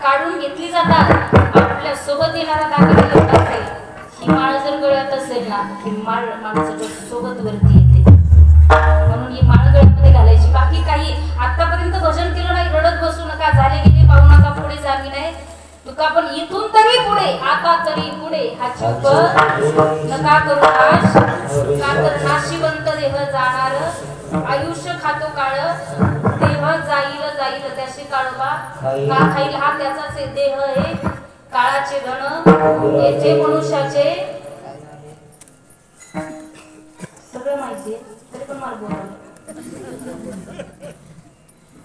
काढून घेतली जातात। आपल्या सोबत येणारा दाखला एवढाच आहे, ही माळ जर गळ्यात असेल ना की माळ माणसाच्या सोबत वरती येते, म्हणून ही माळ गळ्यामध्ये घालायची। बाकी काही आतापर्यंत भजन केलं नाही, रडत बसू नका, झाले गेले पाहू नका, पुढे जावी नाही तुका, पण इथून तरी पुढे, आता तरी पुढे हा चिप नका करू नाश, का तर नाशिवंत देह जाणार, आयुष्य खातो काळ, देह जाईल जाईल त्याशी काळोबा, का खाईल हा त्याचाच देह आहे, काळाचे धन येथे मनुष्याचे सगळं माहितीये, तरी पण मला बोलावलं।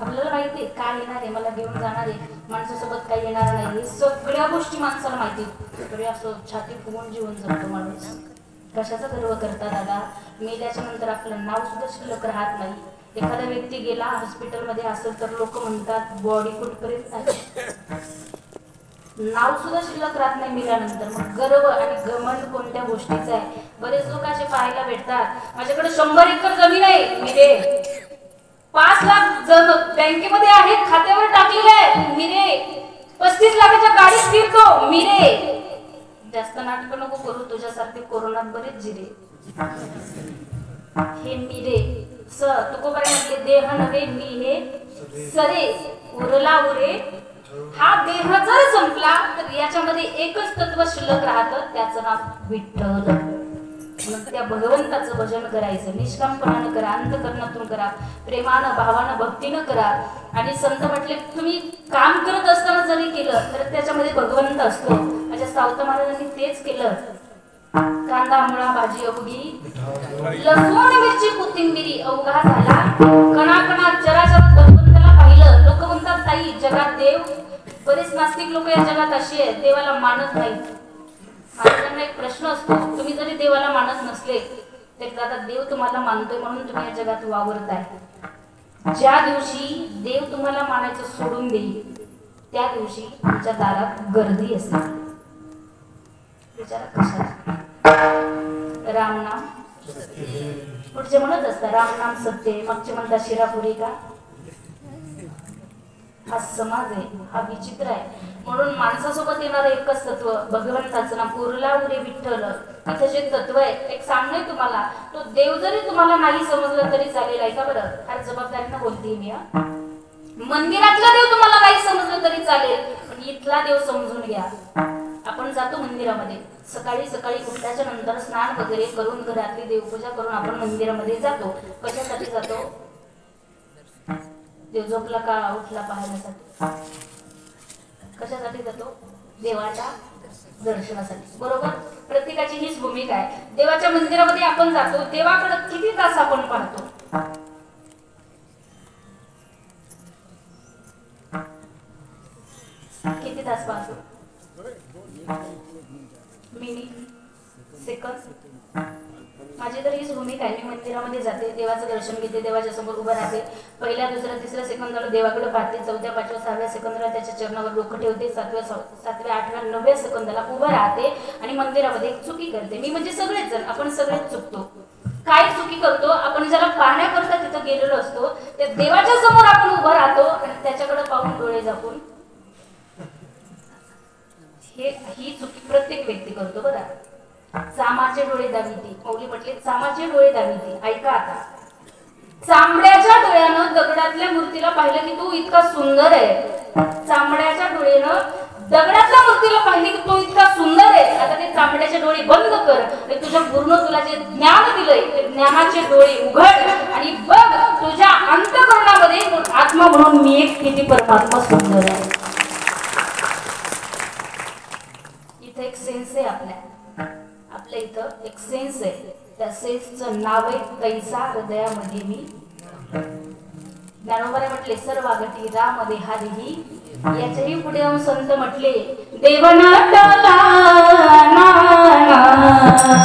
आपल्याला माहिती काय येणार आहे, मला घेऊन जाणार आहे, माणसासोबत काही येणार नाही, सगळ्या गोष्टी माणसाला माहिती, तरी असं छाती फुगून जीवन जगतो माणूस। कशाचा गर्व करता दादा, मेल्याच्या नंतर आपलं नाव सुद्धा शिल्लक राहत नाही। एखादा व्यक्ती गेला हॉस्पिटलमध्ये असेल तर लोक म्हणतात बॉडी कुठपर्यंत आहे, नाव सुद्धा शिल्लक राहत नाही मेल्यानंतर। मग गर्व आणि घमंड कोणत्या गोष्टीचा आहे? बरेच लोक असे पाहायला भेटतात, माझ्याकडे 100 एकर जमीन आहे, मी रे 5 लाख बँकेमध्ये आहेत, खात्यावर टाकलेले आहे, मी रे 35 लाखाच्या गाडीत फिरतो, मी रे। जास्त नाटक नको करू, तुझ्यासारखे कोरोनात बरेच जिरे, हे मी रे स तुकोबाई म्हटले, देह नव्हे मी हे सरे, उरला उरे, हा देह जर संपला तर याच्यामध्ये एकच तत्व शिल्लक राहतं, त्याचं नाव विठ्ठल। मग त्या भगवंताचं भजन करायचं, निष्कामपणानं करा, अंतकरणातून करा, प्रेमानं भावानं भक्तीनं करा। आणि संत म्हटले तुम्ही काम करत असताना जरी केलं तर त्याच्यामध्ये भगवंत असतो। माझ्या सावता महाराजांनी तेच केलं, कांदा मुळा भाजी अवघी, लसूण मिरची कोथिंबिरी अवघा झाला, कणाकणा चराचरात भगवंताला पाहिलं। लोक म्हणतात ताई जगात देव, बरेच नास्तिक लोक या जगात अशी आहेत, देवाला मानत नाहीत। माझ्याकडे एक प्रश्न असतो, तुम्ही जरी देवाला मानत नसले तरी दादा देव तुम्हाला मानतोय म्हणून तुम्ही या जगात वावरताय। ज्या दिवशी देव तुम्हाला मानायचं सोडून देईल त्या दिवशी तुमच्या दारात गर्दी असेल। विचारा कशाला? रामनाम, पुढचे म्हणत असतात रामनाम सत्य, मागचे म्हणतात शिरापुरी का? हा समाज आहे, हा विचित्र आहे। म्हणून माणसासोबत येणार एकच तत्व भगवंताचं नाम, उरला उरे विठ्ठल। इथे जे तत्व आहे एक सांगणे तुम्हाला, तो देव जरी तुम्हाला नाही समजलं तरी चालेल, ऐका बरं, फार जबाबदारीनं बोलते मी। मंदिरातला देव तुम्हाला नाही समजलं तरी चालेल, पण इथला देव समजून घ्या। आपण जातो मंदिरामध्ये, सकाळी सकाळी उठल्याच्या नंतर स्नान वगैरे करून घरातली देवपूजा करून आपण मंदिरामध्ये जातो। कशासाठी जातो? देव झोपला का उठला पाहण्यासाठी। कशासाठी जातो? देवाच्या दर्शनासाठी, बरोबर? प्रत्येकाची हीच भूमिका आहे। देवाच्या मंदिरामध्ये आपण जातो, देवाकडे किती तास आपण पाहतो? किती तास पाहतो? Minute, second. माझी तर हीच भूमिका आहे, मी मंदिरामध्ये जाते, देवाचं दर्शन घेते, देवाच्या समोर उभं राहते, पहिल्या दुसऱ्या तिसऱ्या सेकंदाला देवाकडे पाहते, चौथ्या पाचव्या सहाव्या सेकंदाला त्याच्या चरणावर डोकं ठेवते, सातव्या आठव्या 9व्या सेकंदाला उभं राहते आणि मंदिरामध्ये एक चुकी करते। मी म्हणजे सगळेच जण, आपण सगळेच चुकतो। काय चुकी करतो? आपण ज्याला पाहण्याकरता तिथं गेलेलो असतो त्या देवाच्या समोर आपण उभं राहतो आणि त्याच्याकडे पाहून डोळे झाकून, ही चुकी प्रत्येक व्यक्ती करतो बरं। चामाचे डोळे दाविती, मौली म्हटले चामाचे डोळे दाविती। ऐका आता, चांबड्याच्या डोळ्यानं दगडातल्या मूर्तीला पाहिलं की तू इतका सुंदर आहे, चांबड्याच्या डोळ्यानं दगडातल्या मूर्तीला पाहिलं की तू इतका सुंदर आहे। आता ते चांबड्याचे डोळे बंद कर, तुझ्या पूर्ण तुला जे ज्ञान दिलंय ते ज्ञानाचे डोळे उघड आणि बघ तुझ्या अंतःकरणामध्ये आत्मा म्हणून मी एक किती परमात्मा सुंदर आहे। इथे एक सेन्स आहे, आपल्या इथं एक सेन्स आहे, त्या सेन्सचं नाव आहे तैसा हृदयामध्ये मी। ज्ञानोबाने म्हटले सर्वागती राम देहादेही, याच्याही पुढे जाऊन संत म्हटले देव नटला ना